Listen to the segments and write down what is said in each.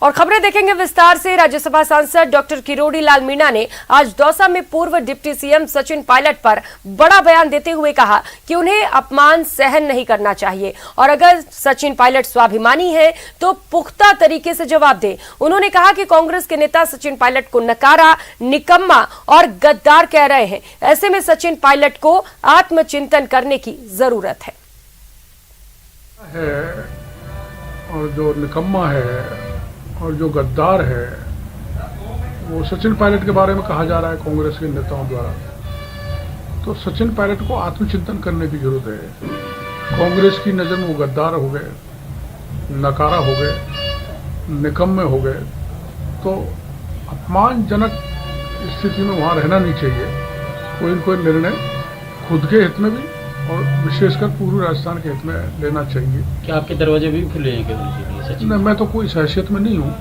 और खबरें देखेंगे विस्तार से। राज्यसभा सांसद डॉक्टर किरोड़ी लाल मीणा ने आज दौसा में पूर्व डिप्टी सीएम सचिन पायलट पर बड़ा बयान देते हुए कहा कि उन्हें अपमान सहन नहीं करना चाहिए और अगर सचिन पायलट स्वाभिमानी है तो पुख्ता तरीके से जवाब दे। उन्होंने कहा कि कांग्रेस के नेता सचिन पायलट को नकारा, निकम्मा और गद्दार कह रहे हैं। ऐसे में सचिन पायलट को आत्मचिंतन करने की जरूरत है। और जो निकम्मा है और जो गद्दार है वो सचिन पायलट के बारे में कहा जा रहा है कांग्रेस के नेताओं द्वारा। तो सचिन पायलट को आत्मचिंतन करने की जरूरत है। कांग्रेस की नज़र में वो गद्दार हो गए, नकारा हो गए, निकम्मे हो गए। तो अपमानजनक स्थिति में वहाँ रहना नहीं चाहिए। कोई न कोई निर्णय खुद के हित में भी और विशेषकर पूर्वी राजस्थान के हित में लेना चाहिए। क्या आपके दरवाजे भी खुले हैं केवल सचिन? नहीं, मैं तो कोई हैसियत में नहीं हूँ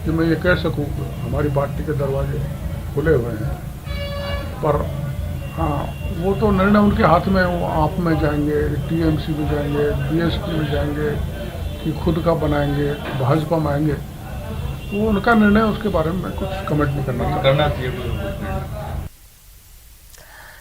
कि मैं ये कह सकूँ हमारी पार्टी के दरवाजे खुले हुए हैं। पर हाँ, वो तो निर्णय उनके हाथ में। वो आप में जाएंगे, टीएमसी में जाएंगे, बीएसपी में जाएंगे कि खुद का बनाएंगे, भाजपा में आएंगे, वो उनका निर्णय। उसके बारे में मैं कुछ कमेंट नहीं करना चाहिए।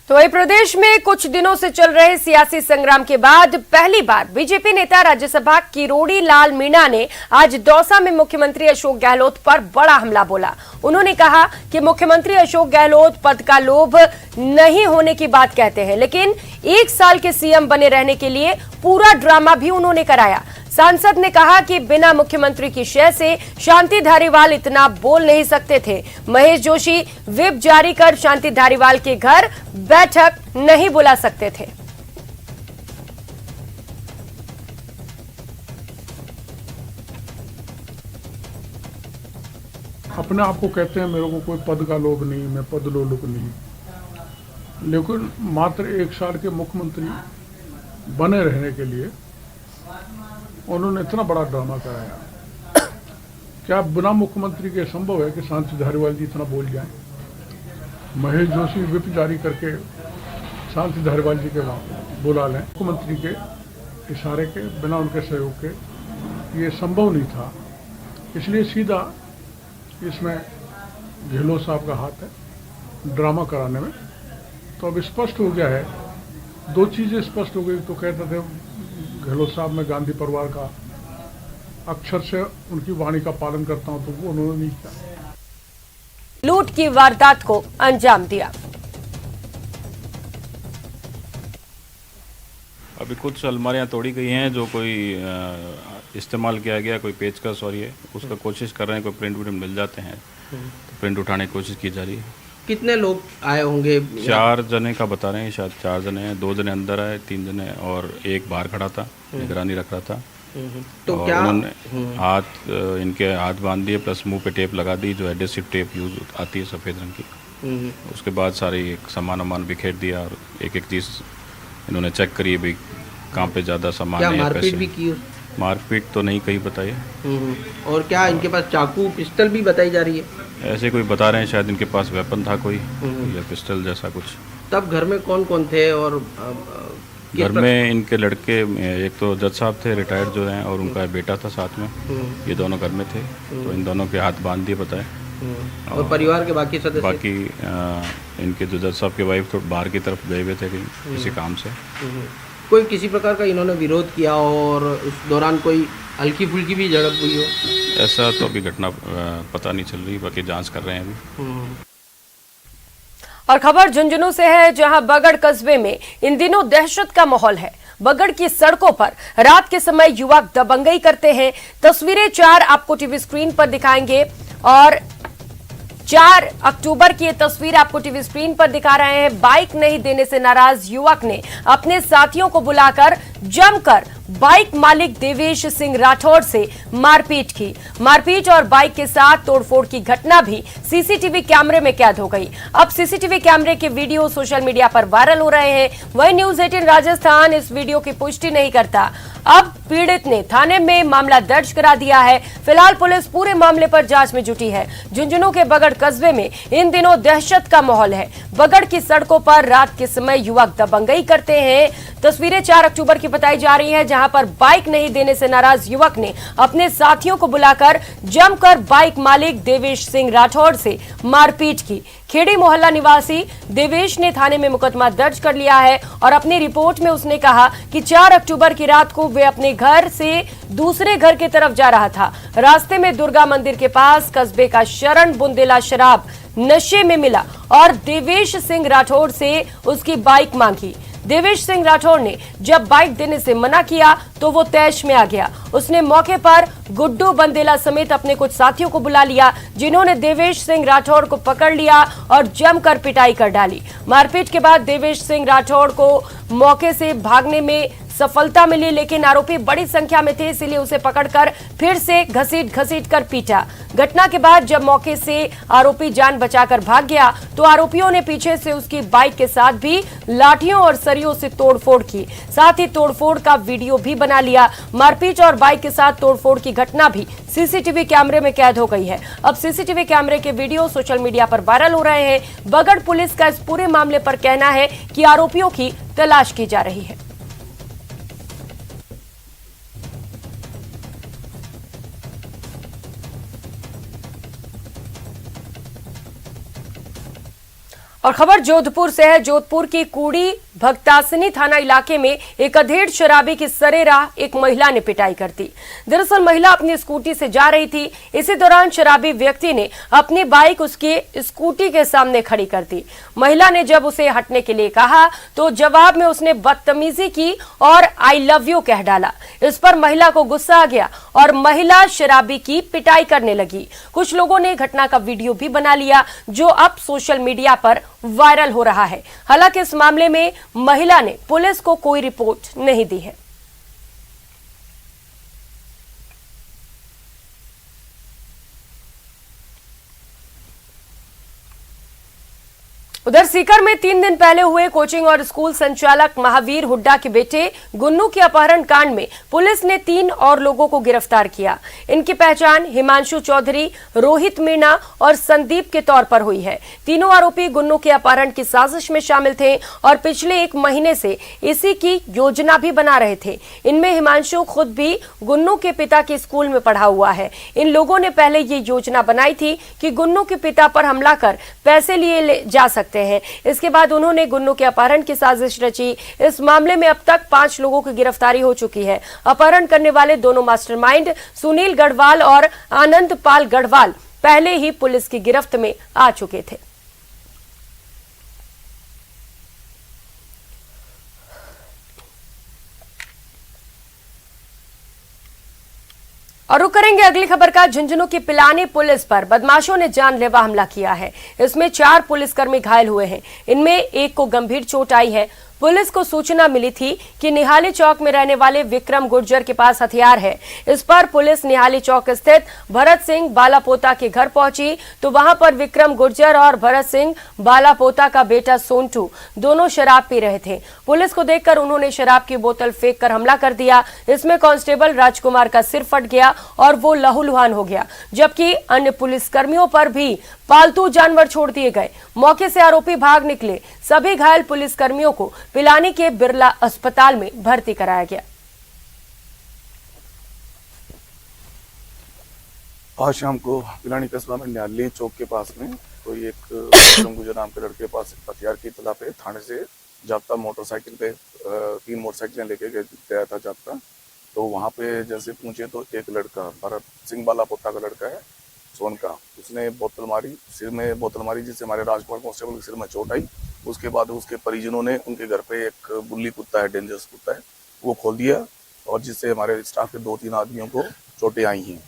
तो वही प्रदेश में कुछ दिनों से चल रहे सियासी संग्राम के बाद पहली बार बीजेपी नेता राज्यसभा किरोड़ी लाल मीणा ने आज दौसा में मुख्यमंत्री अशोक गहलोत पर बड़ा हमला बोला। उन्होंने कहा कि मुख्यमंत्री अशोक गहलोत पद का लोभ नहीं होने की बात कहते हैं, लेकिन 1 साल के सीएम बने रहने के लिए पूरा ड्रामा भी उन्होंने कराया। सांसद ने कहा कि बिना मुख्यमंत्री की शय से शांति धारीवाल इतना बोल नहीं सकते थे। महेश जोशी व्हिप जारी कर शांति धारीवाल के घर बैठक नहीं बुला सकते थे। अपने आप को कहते हैं मेरे को कोई पद का लोभ नहीं, मैं पद लोलुप नहीं, लेकिन मात्र 1 साल के मुख्यमंत्री बने रहने के लिए उन्होंने इतना बड़ा ड्रामा कराया। क्या बिना मुख्यमंत्री के संभव है कि शांति धारीवाल जी इतना बोल जाएं? महेश जोशी व्हिप जारी करके शांति धारीवाल जी के वहाँ बुला लें मुख्यमंत्री के इशारे के, बिना उनके सहयोग के ये संभव नहीं था। इसलिए सीधा इसमें गहलोत साहब का हाथ है ड्रामा कराने में। तो अब स्पष्ट हो गया है, 2 चीज़ें स्पष्ट हो गई। तो कहते थे गहलोत साहब मैं गांधी परिवार का अक्षर से उनकी वाणी का पालन करता हूं, तो वो उन्होंने नहीं किया। लूट की वारदात को अंजाम दिया। अभी कुछ अलमारियां तोड़ी गई हैं जो कोई इस्तेमाल किया गया, कोई पेचकस और ये उसका कोशिश कर रहे हैं। कोई प्रिंट विंट मिल जाते हैं तो प्रिंट उठाने की कोशिश की जा रही है। कितने लोग आए होंगे? 4 जने का बता रहे हैं, शायद 4 जने हैं। 2 जने अंदर आए, 3 जने और एक बाहर खड़ा था, निगरानी रख रहा था। तो और क्या उन्होंने हाथ इनके हाथ बांध दिए, प्लस मुंह पे टेप लगा दी जो एडेसिव टेप यूज आती है सफ़ेद रंग की। उसके बाद सारे एक सामान बिखेर दिया और एक चीज़ इन्होंने चेक करी भाई कहाँ पे ज़्यादा सामान है। मारपीट भी की? मारपीट तो नहीं कही बताई। और क्या इनके पास चाकू पिस्टल भी बताई जा रही है? ऐसे कोई बता रहे हैं शायद इनके पास वेपन था कोई या पिस्टल जैसा कुछ। तब घर में कौन कौन थे? और घर में इनके लड़के, एक तो जज साहब थे रिटायर्ड जो हैं, और उनका बेटा था साथ में। ये दोनों घर में थे। तो इन दोनों के हाथ बांध दिए बताए। और परिवार के बाकी सदस्य? बाकी इनके जो जज साहब के वाइफ तो बाहर की तरफ गए हुए थे कहीं किसी काम से। कोई किसी प्रकार का इन्होंने विरोध किया और उस दौरान कोई हल्की फुल्की भी झड़प हुई हो? ऐसा तो अभी घटना पता नहीं चल रही, बाकी जांच कर रहे हैं अभी। और खबर झुंझुनू से है, जहां बगड़ कस्बे में इन दिनों दहशत का माहौल है। बगड़ की सड़कों पर रात के समय युवक दबंगई करते हैं। तस्वीरें 4 आपको टीवी स्क्रीन पर दिखाएंगे और 4 अक्टूबर की ये तस्वीर आपको टीवी स्क्रीन पर दिखा रहे हैं। बाइक नहीं देने से नाराज युवक ने अपने साथियों को बुलाकर जमकर बाइक मालिक देवेश सिंह राठौड़ से मारपीट की। मारपीट और बाइक के साथ तोड़फोड़ की घटना भी सीसीटीवी कैमरे में कैद हो गई। अब सीसीटीवी कैमरे के वीडियो सोशल मीडिया पर वायरल हो रहे हैं। वहीं न्यूज 18 राजस्थान इस वीडियो की पुष्टि नहीं करता। अब पीड़ित ने थाने में मामला दर्ज करा दिया है। फिलहाल पुलिस पूरे मामले पर जांच में जुटी है। झुंझुनू के बगड़ कस्बे में इन दिनों दहशत का माहौल है। बगड़ की सड़कों पर रात के समय युवक दबंगई करते हैं। तस्वीरें 4 अक्टूबर की बताई जा रही हैं, जहां पर बाइक नहीं देने से नाराज युवक ने अपने साथियों को बुलाकर जमकर बाइक मालिक देवेश सिंह राठौड़ से मारपीट की। खेड़ी मोहल्ला निवासी देवेश ने थाने में मुकदमा दर्ज कर लिया है और अपनी रिपोर्ट में उसने कहा कि 4 अक्टूबर की रात को वे अपने घर से दूसरे घर की तरफ जा रहा था। रास्ते में दुर्गा मंदिर के पास कस्बे का शरण बुंदेला शराब नशे में मिला और देवेश सिंह राठौड़ से उसकी बाइक मांगी। देवेश सिंह राठौड़ ने जब बाइक देने से मना किया तो वो तैश में आ गया। उसने मौके पर गुड्डू बंदेला समेत अपने कुछ साथियों को बुला लिया, जिन्होंने देवेश सिंह राठौड़ को पकड़ लिया और जमकर पिटाई कर डाली। मारपीट के बाद देवेश सिंह राठौड़ को मौके से भागने में सफलता मिली, लेकिन आरोपी बड़ी संख्या में थे, इसलिए उसे पकड़कर फिर से घसीट कर पीटा। घटना के बाद जब मौके से आरोपी जान बचाकर भाग गया तो आरोपियों ने पीछे से उसकी बाइक के साथ भी लाठियों और सरियों से तोड़फोड़ की, साथ ही तोड़फोड़ का वीडियो भी बना लिया। मारपीट और बाइक के साथ तोड़फोड़ की घटना भी सीसीटीवी कैमरे में कैद हो गई है। अब सीसीटीवी कैमरे के वीडियो सोशल मीडिया पर वायरल हो रहे हैं। बगड़ पुलिस का इस पूरे मामले पर कहना है कि आरोपियों की तलाश की जा रही है। और खबर जोधपुर से है। जोधपुर की कूड़ी भक्तासनी थाना इलाके में एक अधेड़ शराबी की सरेराह एक महिला ने पिटाई कर दी। दरअसल महिला अपनी स्कूटी से जा रही थी। इसी दौरान शराबी व्यक्ति ने अपनी बाइक उसके स्कूटी के सामने खड़ी कर दी। महिला ने जब उसे हटने के लिए कहा तो जवाब में उसने बदतमीजी की और आई लव यू कह डाला। इस पर महिला को गुस्सा आ गया और महिला शराबी की पिटाई करने लगी। कुछ लोगों ने घटना का वीडियो भी बना लिया, जो अब सोशल मीडिया पर वायरल हो रहा है। हालांकि इस मामले में महिला ने पुलिस को कोई रिपोर्ट नहीं दी है। उधर सीकर में 3 दिन पहले हुए कोचिंग और स्कूल संचालक महावीर हुड्डा के बेटे गुन्नू के अपहरण कांड में पुलिस ने 3 और लोगों को गिरफ्तार किया। इनकी पहचान हिमांशु चौधरी, रोहित मीणा और संदीप के तौर पर हुई है। तीनों आरोपी गुन्नू के अपहरण की साजिश में शामिल थे और पिछले 1 महीने से इसी की योजना भी बना रहे थे। इनमें हिमांशु खुद भी गुन्नू के पिता के स्कूल में पढ़ा हुआ है। इन लोगों ने पहले ये योजना बनाई थी कि गुन्नू के पिता पर हमला कर पैसे लिए जा सकते हैं। इसके बाद उन्होंने गुन्नू के अपहरण की साजिश रची। इस मामले में अब तक 5 लोगों की गिरफ्तारी हो चुकी है। अपहरण करने वाले दोनों मास्टरमाइंड सुनील गढ़वाल और आनंद पाल गढ़वाल पहले ही पुलिस की गिरफ्त में आ चुके थे। और रुक करेंगे अगली खबर का। झुंझुनू की पिलानी पुलिस पर बदमाशों ने जानलेवा हमला किया है। इसमें 4 पुलिसकर्मी घायल हुए हैं। इनमें एक को गंभीर चोट आई है। पुलिस को सूचना मिली थी कि निहाली चौक में रहने वाले विक्रम गुर्जर के पास हथियार है। इस पर पुलिस निहाली चौक स्थित भरत सिंह बालापोता के घर पहुंची तो वहां पर विक्रम गुर्जर और भरत सिंह बालापोता का बेटा सोंटू दोनों शराब पी रहे थे। पुलिस को देखकर उन्होंने शराब की बोतल फेंक कर हमला कर दिया। इसमें कांस्टेबल राजकुमार का सिर फट गया और वो लहूलुहान हो गया, जबकि अन्य पुलिसकर्मियों पर भी पालतू जानवर छोड़ दिए गए। मौके से आरोपी भाग निकले। सभी घायल पुलिसकर्मियों को पिलानी के बिरला अस्पताल में भर्ती कराया गया। आज शाम को पिलानी कस्बा में न्याली चौक के पास में कोई एक विक्रम गुर्जर नाम के लड़के के पास हथियार की इत्तला पे थाने से जाप्ता मोटरसाइकिल पे 3 मोटरसाइकिलें लेके गया था जाप्ता। तो वहाँ पे जैसे पहुंचे तो एक लड़का भरत सिंह बालापोता का लड़का है सोन का, उसने बोतल मारी, सिर में बोतल मारी, जिससे हमारे राजकुमार कांस्टेबल के सिर में चोट आई। उसके बाद उसके परिजनों ने उनके घर पे एक बुल्ली कुत्ता है, डेंजरस कुत्ता है, वो खोल दिया और जिससे हमारे स्टाफ के 2-3 आदमियों को चोटें आई हैं।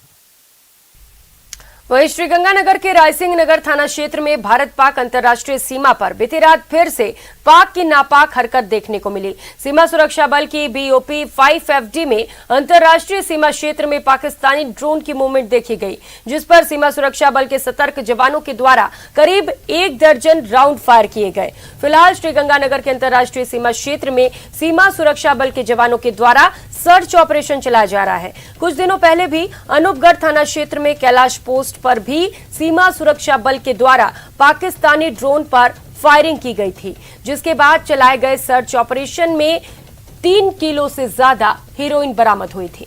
वहीं श्रीगंगानगर के रायसिंह नगर थाना क्षेत्र में भारत पाक अंतर्राष्ट्रीय सीमा पर बीती रात फिर से पाक की नापाक हरकत देखने को मिली। सीमा सुरक्षा बल की BOP 5FD में अंतर्राष्ट्रीय सीमा क्षेत्र में पाकिस्तानी ड्रोन की मूवमेंट देखी गई, जिस पर सीमा सुरक्षा बल के सतर्क जवानों के द्वारा करीब 1 दर्जन राउंड फायर किए गए। फिलहाल श्रीगंगानगर के अंतर्राष्ट्रीय सीमा क्षेत्र में सीमा सुरक्षा बल के जवानों के द्वारा सर्च ऑपरेशन चलाया जा रहा है। कुछ दिनों पहले भी अनूपगढ़ थाना क्षेत्र में कैलाश पोस्ट पर भी सीमा सुरक्षा बल के द्वारा पाकिस्तानी ड्रोन पर फायरिंग की गई थी, जिसके बाद चलाए गए सर्च ऑपरेशन में 3 किलो से ज्यादा हेरोइन बरामद हुई थी।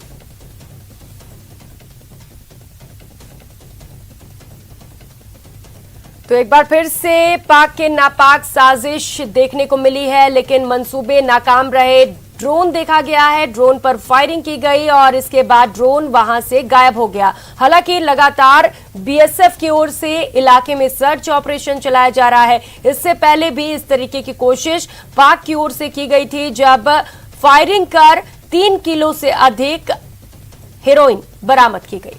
तो एक बार फिर से पाक के नापाक साजिश देखने को मिली है, लेकिन मंसूबे नाकाम रहे। ड्रोन देखा गया है, ड्रोन पर फायरिंग की गई और इसके बाद ड्रोन वहां से गायब हो गया। हालांकि लगातार बीएसएफ की ओर से इलाके में सर्च ऑपरेशन चलाया जा रहा है। इससे पहले भी इस तरीके की कोशिश पाक की ओर से की गई थी, जब फायरिंग कर 3 किलो से अधिक हेरोइन बरामद की गई।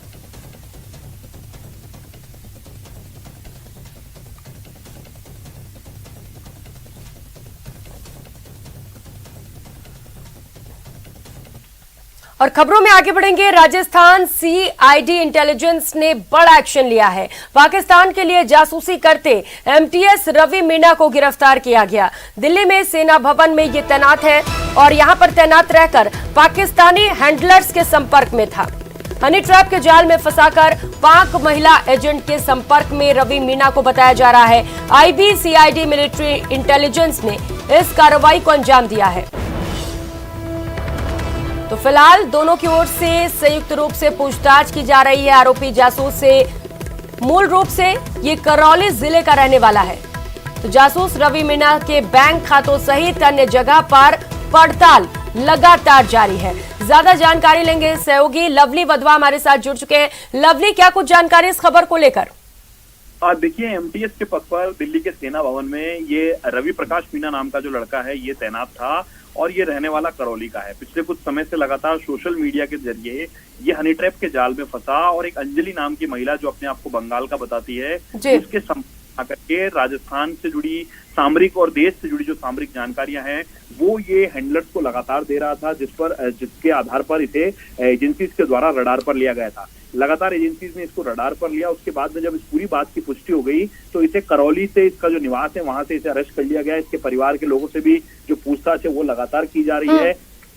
और खबरों में आगे बढ़ेंगे। राजस्थान सीआईडी इंटेलिजेंस ने बड़ा एक्शन लिया है। पाकिस्तान के लिए जासूसी करते एमटीएस रवि मीणा को गिरफ्तार किया गया। दिल्ली में सेना भवन में ये तैनात है और यहां पर तैनात रहकर पाकिस्तानी हैंडलर्स के संपर्क में था। हनी ट्रैप के जाल में फंसाकर पाक महिला एजेंट के संपर्क में रवि मीणा को बताया जा रहा है। आईबी सीआईडी मिलिट्री इंटेलिजेंस ने इस कार्रवाई को अंजाम दिया है। तो फिलहाल दोनों की ओर से संयुक्त रूप से पूछताछ की जा रही है। आरोपी जासूस से मूल रूप से ये करौली जिले का रहने वाला है। तो जासूस रवि मीणा के बैंक खातों सहित अन्य जगह पर पड़ताल लगातार जारी है। ज्यादा जानकारी लेंगे सहयोगी लवली वधवा हमारे साथ जुड़ चुके हैं। लवली, क्या कुछ जानकारी इस खबर को लेकर? देखिए, एमटीएस के पद पर दिल्ली के सेना भवन में ये रवि प्रकाश मीणा नाम का जो लड़का है ये तैनात था और ये रहने वाला करौली का है। पिछले कुछ समय से लगातार सोशल मीडिया के जरिए ये हनी ट्रैप के जाल में फंसा और एक अंजलि नाम की महिला जो अपने आप को बंगाल का बताती है, उसके संपर्क करके राजस्थान से जुड़ी सामरिक और देश से जुड़ी जो सामरिक जानकारियां हैं वो ये हैंडलर्स को लगातार दे रहा था, जिसके आधार पर इसे एजेंसीज के द्वारा रडार पर लिया गया था। लगातार एजेंसीज ने इसको रडार पर लिया। उसके बाद में जब इस पूरी बात की पुष्टि हो गई तो इसे करौली से, इसका जो निवास है वहां से इसे अरेस्ट कर लिया गया। इसके परिवार के लोगों से भी जो पूछताछ है वो लगातार की जा रही है।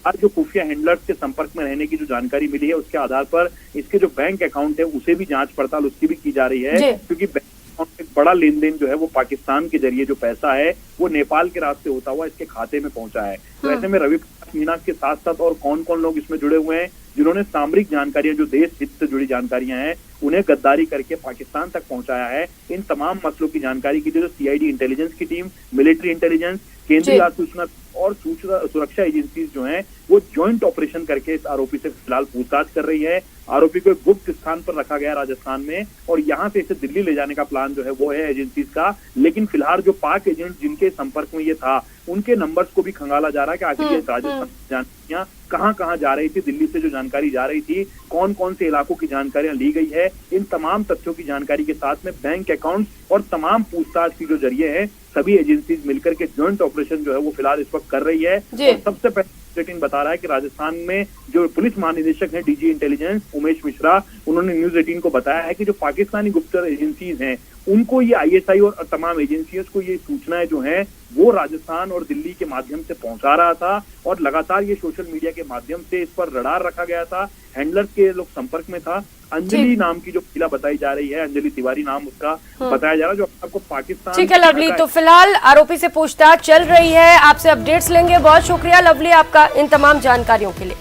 और जो खुफिया हैंडलर्स के संपर्क में रहने की जो जानकारी मिली है उसके आधार पर इसके जो बैंक अकाउंट है उसे भी जांच पड़ताल उसकी भी की जा रही है, क्योंकि बैंक अकाउंट में बड़ा लेन देन जो है वो पाकिस्तान के जरिए जो पैसा है वो नेपाल के रास्ते होता हुआ इसके खाते में पहुंचा है। तो ऐसे में रवि प्रकाश मीणा के साथ साथ और कौन कौन लोग इसमें जुड़े हुए हैं जिन्होंने सामरिक जानकारियां, जो देश हित से जुड़ी जानकारियां हैं, उन्हें गद्दारी करके पाकिस्तान तक पहुंचाया है। इन तमाम मसलों की जानकारी की जो सीआईडी इंटेलिजेंस की टीम, मिलिट्री इंटेलिजेंस, केंद्रीय सूचना और सुरक्षा एजेंसीज जो हैं वो ज्वाइंट ऑपरेशन करके इस आरोपी से फिलहाल पूछताछ कर रही है। आरोपी को एक गुप्त स्थान पर रखा गया राजस्थान में और यहाँ से इसे दिल्ली ले जाने का प्लान जो है वो है एजेंसीज का। लेकिन फिलहाल जो पाक एजेंट जिनके संपर्क में ये था उनके नंबर्स को भी खंगाला जा रहा है कि आखिर ये राजस्थान की जानकारियां कहाँ कहाँ जा रही थी, दिल्ली से जो जानकारी जा रही थी, कौन कौन से इलाकों की जानकारियां ली गई है। इन तमाम तथ्यों की जानकारी के साथ में बैंक अकाउंट और तमाम पूछताछ की जो जरिए है सभी एजेंसीज मिलकर के ज्वाइंट ऑपरेशन जो है वो फिलहाल इस वक्त कर रही है। और सबसे पहले न्यूज 18 बता रहा है कि राजस्थान में जो पुलिस महानिदेशक हैं डीजी इंटेलिजेंस उमेश मिश्रा, उन्होंने न्यूज 18 को बताया है कि जो पाकिस्तानी गुप्तचर एजेंसीज हैं उनको ये आईएसआई और तमाम एजेंसियों को ये सूचनाएं जो हैं वो राजस्थान और दिल्ली के माध्यम से पहुंचा रहा था और लगातार ये सोशल मीडिया के माध्यम से इस पर रडार रखा गया था। हैंडलर्स के लोग संपर्क में था। अंजलि नाम की जो महिला बताई जा रही है, अंजलि तिवारी नाम उसका बताया जा रहा है, जो आपको पाकिस्तान। ठीक है लवली, तो फिलहाल आरोपी से पूछताछ चल रही है। आपसे अपडेट्स लेंगे। बहुत शुक्रिया लवली आपका इन तमाम जानकारियों के लिए।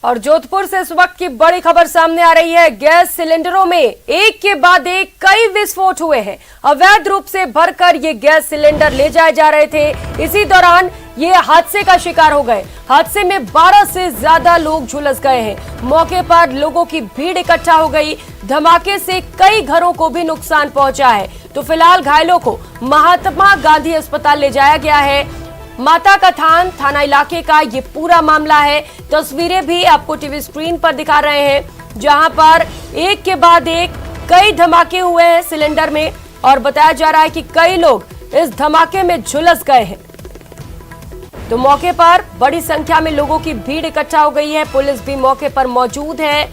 और जोधपुर से इस वक्त की बड़ी खबर सामने आ रही है। गैस सिलेंडरों में एक के बाद एक कई विस्फोट हुए हैं। अवैध रूप से भरकर ये गैस सिलेंडर ले जाए जा रहे थे। इसी दौरान ये हादसे का शिकार हो गए। हादसे में 12 से ज्यादा लोग झुलस गए हैं। मौके पर लोगों की भीड़ इकट्ठा हो गई। धमाके से कई घरों को भी नुकसान पहुंचा है। तो फिलहाल घायलों को महात्मा गांधी अस्पताल ले जाया गया है। माता का थाना इलाके का ये पूरा मामला है। तस्वीरें भी आपको टीवी स्क्रीन पर दिखा रहे हैं, जहां पर एक के बाद एक कई धमाके हुए हैं सिलेंडर में और बताया जा रहा है कि कई लोग इस धमाके में झुलस गए हैं। तो मौके पर बड़ी संख्या में लोगों की भीड़ इकट्ठा हो गई है। पुलिस भी मौके पर मौजूद है।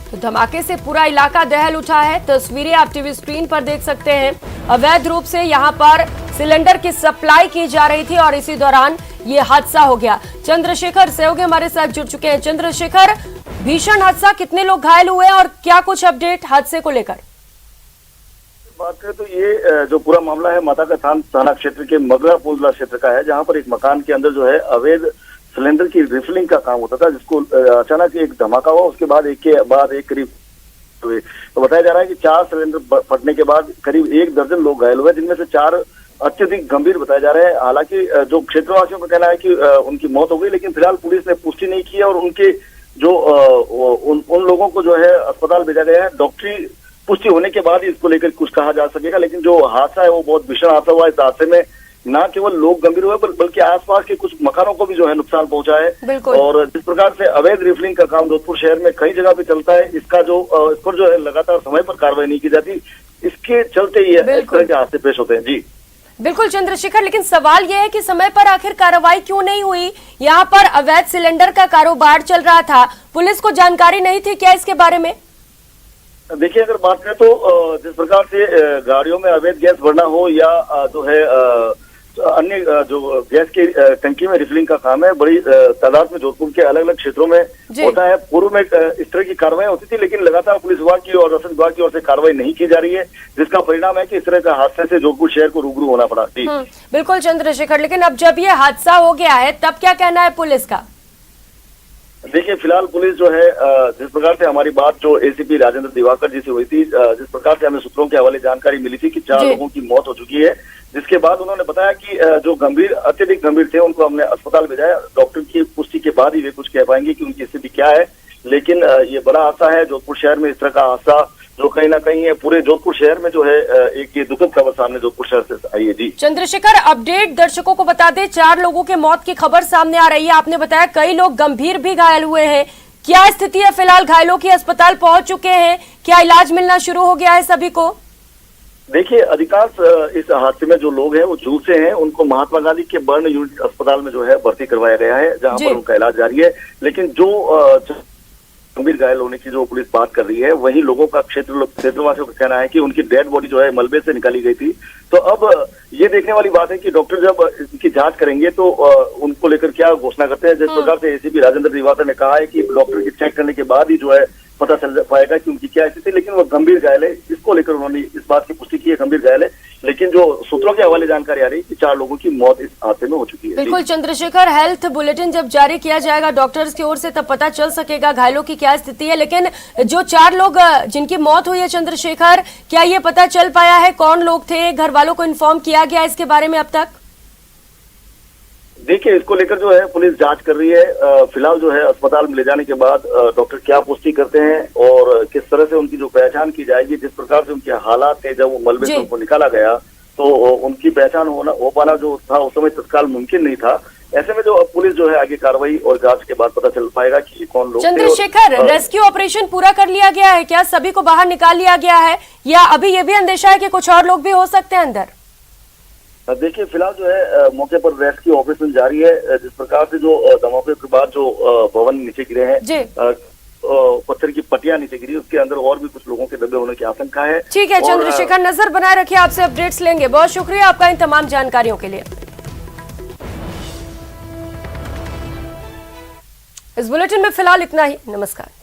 तो धमाके से पूरा इलाका दहल उठा है। तस्वीरें आप टीवी स्क्रीन पर देख सकते हैं। अवैध रूप से यहां पर सिलेंडर की सप्लाई की जा रही थी और इसी दौरान ये हादसा हो गया। चंद्रशेखर सहयोगी हमारे साथ जुड़ चुके हैं। चंद्रशेखर, भीषण हादसा, कितने लोग घायल हुए और क्या कुछ अपडेट हादसे को लेकर? बात करें तो ये जो पूरा मामला है माता का थाना क्षेत्र के मगरा पोजला क्षेत्र का है, जहां पर एक मकान के अंदर जो है अवैध सिलेंडर की रिफिलिंग का काम होता था, जिसको अचानक एक धमाका हुआ। उसके बाद एक के बाद एक करीब हुए। तो बताया जा रहा है कि 4 सिलेंडर फटने के बाद करीब 1 दर्जन लोग घायल हुए, जिनमें से 4 अत्यधिक गंभीर बताए जा रहे हैं। हालांकि जो क्षेत्रवासियों का कहना है कि उनकी मौत हो गई, लेकिन फिलहाल पुलिस ने पुष्टि नहीं की है और उनके जो उन लोगों को जो है अस्पताल भेजा गया है। डॉक्टरी पुष्टि होने के बाद ही इसको लेकर कुछ कहा जा सकेगा, लेकिन जो हादसा है वो बहुत भीषण हादसा हुआ। इस हादसे में न केवल लोग गंभीर हुए बल्कि आसपास के कुछ मकानों को भी जो है नुकसान पहुंचा है। और जिस प्रकार से अवैध रिफिलिंग का काम जोधपुर शहर में कई जगह पे चलता है, इसका जो इस पर जो है लगातार समय पर कार्रवाई नहीं की जाती, इसके चलते ये इस तरह के हादसे पेश होते हैं। जी बिल्कुल चंद्रशेखर, लेकिन सवाल यह है कि समय पर आखिर कार्रवाई क्यों नहीं हुई? यहाँ पर अवैध सिलेंडर का कारोबार चल रहा था, पुलिस को जानकारी नहीं थी क्या इसके बारे में? देखिए, अगर बात करें तो जिस प्रकार से गाड़ियों में अवैध गैस भरना हो या जो है अन्य जो गैस की टंकी में रिफिलिंग का काम है, बड़ी तादाद में जोधपुर के अलग अलग क्षेत्रों में होता है। पूर्व में इस तरह की कार्रवाई होती थी, लेकिन लगातार पुलिस विभाग की और रसद विभाग की ओर से कार्रवाई नहीं की जा रही है, जिसका परिणाम है कि इस तरह का हादसे से जोधपुर शहर को रूबरू होना पड़ा। जी बिल्कुल चंद्रशेखर, लेकिन अब जब ये हादसा हो गया है तब क्या कहना है पुलिस का? देखिए, फिलहाल पुलिस जो है जिस प्रकार से हमारी बात जो एसीपी राजेंद्र दिवाकर जी से हुई थी, जिस प्रकार से हमें सूत्रों के हवाले जानकारी मिली थी कि 4 लोगों की मौत हो चुकी है, जिसके बाद उन्होंने बताया कि जो अत्यधिक गंभीर थे उनको हमने अस्पताल भेजा। डॉक्टर की पुष्टि के बाद ही वे कुछ कह पाएंगे कि उनकी स्थिति क्या है, लेकिन ये बड़ा हादसा है जोधपुर शहर में। इस तरह का हादसा जो कहीं ना कहीं है पूरे जोधपुर शहर में जो है एक ये दुखद खबर सामने जोधपुर शहर से आई है। जी चंद्रशेखर, अपडेट दर्शकों को बता दें, 4 लोगों के मौत की खबर सामने आ रही है। आपने बताया कई लोग गंभीर भी घायल हुए हैं, क्या स्थिति है फिलहाल? घायलों की अस्पताल पहुंच चुके हैं, क्या इलाज मिलना शुरू हो गया है सभी को? देखिए, अधिकांश इस हादसे में जो लोग हैं वो झूसे हैं, उनको महात्मा गांधी के बर्न यूनिट अस्पताल में जो है भर्ती करवाया गया है, जहां पर उनका इलाज जारी है। लेकिन जो गंभीर घायल होने की जो पुलिस बात कर रही है, वही लोगों का क्षेत्रवासियों का कहना है कि उनकी डेड बॉडी जो है मलबे से निकाली गई थी। तो अब ये देखने वाली बात है कि डॉक्टर जब इनकी जांच करेंगे तो उनको लेकर क्या घोषणा करते हैं। जिस प्रकार से एसीपी राजेंद्र दिवाकर ने कहा है कि डॉक्टर की चेक करने के बाद ही जो है पता चल पाएगा कि उनकी क्या स्थिति, लेकिन वो गंभीर घायल है, इसको लेकर उन्होंने इस बात की पुष्टि की है गंभीर घायल है। लेकिन जो सूत्रों के हवाले जानकारी आ रही है कि 4 लोगों की मौत इस हादसे में हो चुकी है। बिल्कुल चंद्रशेखर, हेल्थ बुलेटिन जब जारी किया जाएगा डॉक्टर्स की ओर से तब पता चल सकेगा घायलों की क्या स्थिति है। लेकिन जो 4 लोग जिनकी मौत हुई है चंद्रशेखर, क्या ये पता चल पाया है कौन लोग थे? घर वालों को इन्फॉर्म किया गया इसके बारे में अब तक? देखिए, इसको लेकर जो है पुलिस जांच कर रही है। फिलहाल जो है अस्पताल में ले जाने के बाद डॉक्टर क्या पुष्टि करते हैं और किस तरह से उनकी जो पहचान की जाएगी, जिस प्रकार से उनके हालात थे जब वो मलबे से उनको निकाला गया, तो उनकी पहचान हो पाना जो था उस समय तत्काल मुमकिन नहीं था। ऐसे में जो पुलिस जो है आगे कार्रवाई और जांच के बाद पता चल पाएगा कि कौन लोग। चंद्रशेखर, रेस्क्यू ऑपरेशन पूरा कर लिया गया है क्या? सभी को बाहर निकाल लिया गया है या अभी ये भी अंदेशा है कि कुछ और लोग भी हो सकते हैं अंदर? देखिए, फिलहाल जो है मौके पर रेस्क्यू ऑपरेशन जारी है। जिस प्रकार से जो धमाके के बाद जो भवन नीचे गिरे हैं, पत्थर की पट्टियां नीचे गिरी, उसके अंदर और भी कुछ लोगों के दबे होने की आशंका है। ठीक है चंद्रशेखर, नजर बनाए रखिए, आपसे अपडेट्स लेंगे। बहुत शुक्रिया आपका इन तमाम जानकारियों के लिए। इस बुलेटिन में फिलहाल इतना ही। नमस्कार।